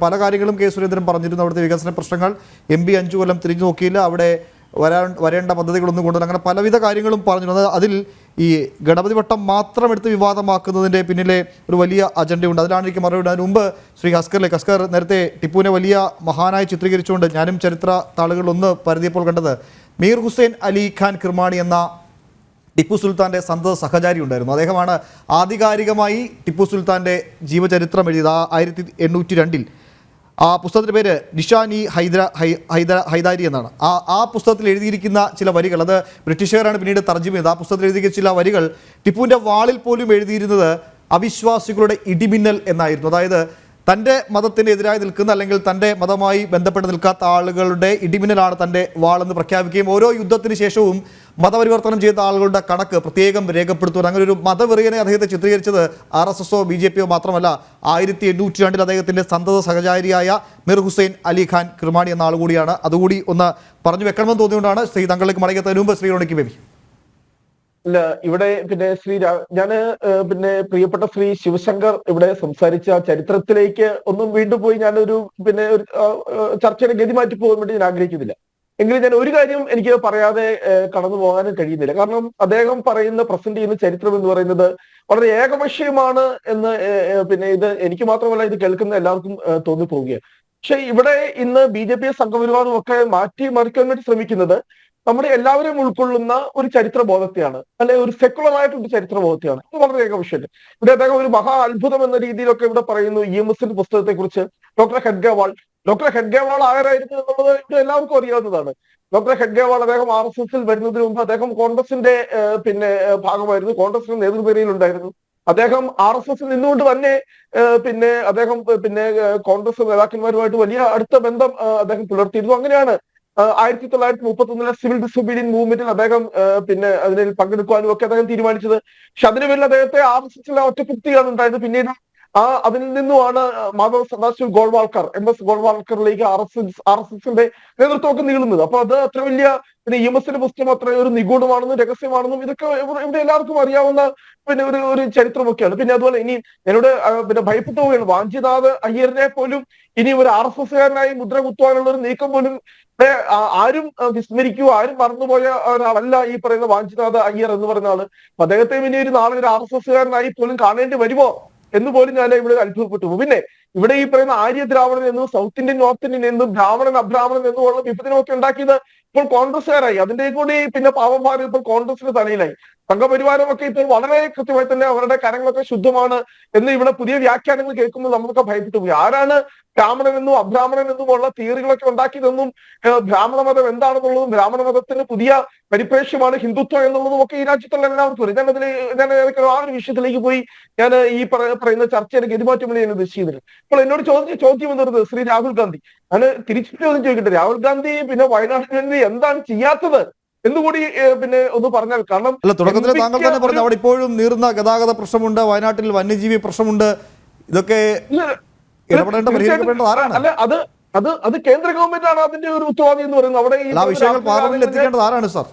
പല കാര്യങ്ങളും കെ സുരേന്ദ്രൻ പറഞ്ഞിരുന്നു. അവിടുത്തെ വികസന പ്രശ്നങ്ങൾ MP 5 കൊല്ലം തിരിഞ്ഞു നോക്കിയില്ല, അവിടെ വരേണ്ട പദ്ധതികളൊന്നും കൊണ്ടുവന്ന് അങ്ങനെ പലവിധ കാര്യങ്ങളും പറഞ്ഞിരുന്നത്. അതിൽ ഈ ഗണപതി വട്ടം മാത്രം എടുത്ത് വിവാദമാക്കുന്നതിൻ്റെ പിന്നിലെ ഒരു വലിയ അജണ്ടയുണ്ട്. അതിലാണ് എനിക്ക് മറുപടി. അതിന് മുമ്പ് ശ്രീ ഹസ്കർ നേരത്തെ ടിപ്പുവിനെ വലിയ മഹാനായി ചിത്രീകരിച്ചുകൊണ്ട് ഞാനും ചരിത്ര താളുകളിലൊന്ന് പരതിയപ്പോൾ കണ്ടത് മീർ ഹുസൈൻ അലി ഖാൻ കിർമാണി എന്ന ടിപ്പു സുൽത്താൻ്റെ സന്തത സഹചാരി ഉണ്ടായിരുന്നു. അദ്ദേഹമാണ് ആധികാരികമായി ടിപ്പു സുൽത്താൻ്റെ ജീവചരിത്രം എഴുതിയത് 1802. ആ പുസ്തകത്തിൻ്റെ പേര് നിഷാനി ഹൈദാരി എന്നാണ്. ആ പുസ്തകത്തിൽ എഴുതിയിരിക്കുന്ന ചില വരികൾ, അത് ബ്രിട്ടീഷുകാരാണ് പിന്നീട് തർജ്ജമ ചെയ്തത്. ആ പുസ്തകത്തിൽ എഴുതിയിരിക്കുന്ന ചില വരികൾ ടിപ്പുവിൻ്റെ വാളിൽ പോലും എഴുതിയിരുന്നത് അവിശ്വാസികളുടെ ഇടിമിന്നൽ എന്നായിരുന്നു. അതായത് തൻ്റെ മതത്തിനെതിരായി നിൽക്കുന്ന അല്ലെങ്കിൽ തൻ്റെ മതവുമായി ബന്ധപ്പെട്ട് നിൽക്കാത്ത ആളുകളുടെ ഇടിമിന്നലാണ് തൻ്റെ വാളെന്ന് പ്രഖ്യാപിക്കുകയും ഓരോ യുദ്ധത്തിന് ശേഷവും മതപരിവർത്തനം ചെയ്ത ആളുകളുടെ കണക്ക് പ്രത്യേകം രേഖപ്പെടുത്തുവാൻ അങ്ങനെ ഒരു മതവെറിയനെ അദ്ദേഹത്തെ ചിത്രീകരിച്ചത് RSSO BJPയോ മാത്രമല്ല 1802 അദ്ദേഹത്തിൻ്റെ സന്തത സഹചാരിയായ മീർ ഹുസൈൻ അലി ഖാൻ കിർമാണി എന്ന ആൾ കൂടിയാണ്. അതുകൂടി ഒന്ന് പറഞ്ഞു വെക്കണമെന്ന് തോന്നിയുകൊണ്ടാണ് ശ്രീ താങ്കളിലേക്ക് മടങ്ങിയെത്തുന്നതിന് മുമ്പ് ശ്രീ റോണിക്ക് ബേബി. അല്ല, ഇവിടെ ഞാന് പ്രിയപ്പെട്ട ശ്രീ ശിവശങ്കർ ഇവിടെ സംസാരിച്ച ചരിത്രത്തിലേക്ക് ഒന്നും വീണ്ടും പോയി ഞാനൊരു ഒരു ചർച്ചയുടെ ഗതി മാറ്റി പോകാൻ വേണ്ടി ഞാൻ ആഗ്രഹിക്കുന്നില്ല. എങ്കിലും ഞാൻ ഒരു കാര്യം എനിക്ക് പറയാതെ കടന്നു പോകാനും കഴിയുന്നില്ല. കാരണം അദ്ദേഹം പ്രസന്റ് ചെയ്യുന്ന ചരിത്രം എന്ന് പറയുന്നത് വളരെ ഏകപക്ഷീയമാണ് എന്ന് ഇത് എനിക്ക് മാത്രമല്ല ഇത് കേൾക്കുന്ന എല്ലാവർക്കും തോന്നിപ്പോവുകയാണ്. പക്ഷെ ഇവിടെ ഇന്ന് BJP സംഘപരിവാറും ഒക്കെ മാറ്റിമറിക്കാൻ വേണ്ടി ശ്രമിക്കുന്നത് നമ്മുടെ എല്ലാവരെയും ഉൾക്കൊള്ളുന്ന ഒരു ചരിത്ര ബോധത്തെയാണ്, അല്ലെ ഒരു സെക്കുലർ ആയിട്ടൊരു ചരിത്ര ബോധത്തെയാണ്. ഇത് വളരെ ഏകപക്ഷീയം. ഇവിടെ അദ്ദേഹം ഒരു മഹാ അത്ഭുതം എന്ന രീതിയിലൊക്കെ ഇവിടെ പറയുന്നു. EMSന്റെ പുസ്തകത്തെ കുറിച്ച് ഡോക്ടർ ഹെഡ്ഗേവാൾ ആരായിരുന്നു എന്നുള്ളത് ഇവിടെ എല്ലാവർക്കും അറിയാവുന്നതാണ്. ഡോക്ടർ ഹെഡ്ഗേവാൾ അദ്ദേഹം RSSൽ വരുന്നതിന് മുമ്പ് അദ്ദേഹം കോൺഗ്രസിന്റെ ഭാഗമായിരുന്നു, കോൺഗ്രസിന്റെ നേതൃനിരയിലുണ്ടായിരുന്നു. അദ്ദേഹം RSSൽ നിന്നുകൊണ്ട് തന്നെ അദ്ദേഹം കോൺഗ്രസ് നേതാക്കന്മാരുമായിട്ട് വലിയ അടുത്ത ബന്ധം അദ്ദേഹം പുലർത്തിയിരുന്നു. അങ്ങനെയാണ് 1931 സിവിൽ ഡിസൊബീഡിയൻ മൂവ്മെന്റിൽ അദ്ദേഹം അതിൽ പങ്കെടുക്കുവാനും ഒക്കെ അദ്ദേഹം തീരുമാനിച്ചത്. പക്ഷെ അതിന് പേരിൽ അദ്ദേഹത്തെ RSSലെ ഒറ്റപ്പെടുത്തുകയാണ് ഉണ്ടായത്. പിന്നീട് അതിൽ നിന്നുമാണ് മാധവ് സദാശിവ് ഗോൾവാൾക്കർ MS ഗോൾവാൾക്കറിലേക്ക് RSSന്റെ നേതൃത്വമൊക്കെ നീളുന്നത്. അപ്പൊ അത് അത്ര വലിയ EMSന്റെ പുസ്തകം അത്ര ഒരു നിഗൂഢമാണെന്നും രഹസ്യമാണെന്നും ഇതൊക്കെ ഇവിടെ എല്ലാവർക്കും അറിയാവുന്ന ഒരു ചരിത്രമൊക്കെയാണ്. പിന്നെ അതുപോലെ ഇനി എന്നോട് ഭയപ്പെട്ടു പോവുകയാണ്. വാഞ്ചിനാഥ് അയ്യറിനെ പോലും ഇനി ഒരു RSSകാരനായി മുദ്ര കുത്തുവാനുള്ള ഒരു നീക്കം പോലും ആരും വിസ്മരിക്കുകയോ ആരും മറന്നുപോയ ഒരാളല്ല ഈ പറയുന്ന വാഞ്ചിനാഥ് അയ്യർ എന്ന് പറയുന്ന ആള്. അദ്ദേഹത്തെ ഇനി ഒരു നാളെ ഒരു RSSകാരനായി പോലും കാണേണ്ടി വരുമോ എന്ന് പോലും ഞാൻ ഇവിടെ അത്ഭുതപ്പെട്ടു. പിന്നെ ഇവിടെ ഈ പറയുന്ന ആര്യ ദ്രാവണൻ എന്നും സൗത്ത് ഇന്ത്യൻ നോർത്ത് ഇന്ത്യൻ എന്നും ബ്രാഹ്മണൻ അബ്രാഹ്മണൻ എന്നുമുള്ള വിഭജനമൊക്കെ ഉണ്ടാക്കിയത് ഇപ്പോൾ കോൺഗ്രസ്സുകാരായി. അതിന്റെ കൂടി പാവന്മാർ ഇപ്പോൾ കോൺഗ്രസിന്റെ തലയിലായി. സംഘപരിവാരമൊക്കെ ഇപ്പോൾ വളരെ കൃത്യമായി തന്നെ അവരുടെ കരങ്ങളൊക്കെ ശുദ്ധമാണ് എന്ന് ഇവിടെ പുതിയ വ്യാഖ്യാനങ്ങൾ കേൾക്കുമ്പോൾ നമ്മളൊക്കെ ഭയപ്പെട്ടു പോയി. ആരാണ് ബ്രാഹ്മണൻ എന്നും അബ്രാഹ്മണൻ എന്നുമുള്ള തിയറികളൊക്കെ ഉണ്ടാക്കിയതെന്നും ബ്രാഹ്മണ മതം എന്താണെന്നുള്ളതും ബ്രാഹ്മണ മതത്തിന് പുതിയ പരിപ്രേക്ഷ്യമാണ് ഹിന്ദുത്വം എന്നുള്ളതും ഒക്കെ ഈ രാജ്യത്തുള്ള എല്ലാവർക്കും അറിയാം. ഞാൻ ആ ഒരു വിഷയത്തിലേക്ക് പോയി ഞാൻ ഈ പറയുന്ന ചർച്ചയുടെ ഗതിമാറ്റം ഞാൻ ഉദ്ദേശിക്കുന്നില്ല. അപ്പോൾ എന്നോട് ചോദ്യം എന്നുള്ളത് ശ്രീ രാഹുൽ ഗാന്ധി, ഞാൻ തിരിച്ചു ചോദിക്കട്ടെ, രാഹുൽ ഗാന്ധി വയനാട്ടിൽ വേണ്ടി എന്താണ് ചെയ്യാത്തത് എന്നുകൂടി ഒന്ന് പറഞ്ഞാൽ. കാരണം തുടക്കത്തിൽ താങ്കൾ തന്നെ പറഞ്ഞു അവിടെ ഇപ്പോഴും നീറുന്ന ഗതാഗത പ്രശ്നമുണ്ട്, വയനാട്ടിൽ വന്യജീവി പ്രശ്നമുണ്ട്, ഇതൊക്കെ അല്ല അത് കേന്ദ്ര ഗവൺമെന്റ് ആണ് അതിന്റെ ഒരു ഉത്തരവാദി എന്ന് പറയുന്നത്. അവിടെ ഈ വിഷയങ്ങൾ പാർലമെന്റിൽ എത്തിക്കേണ്ടത് ആരാണ് സാർ?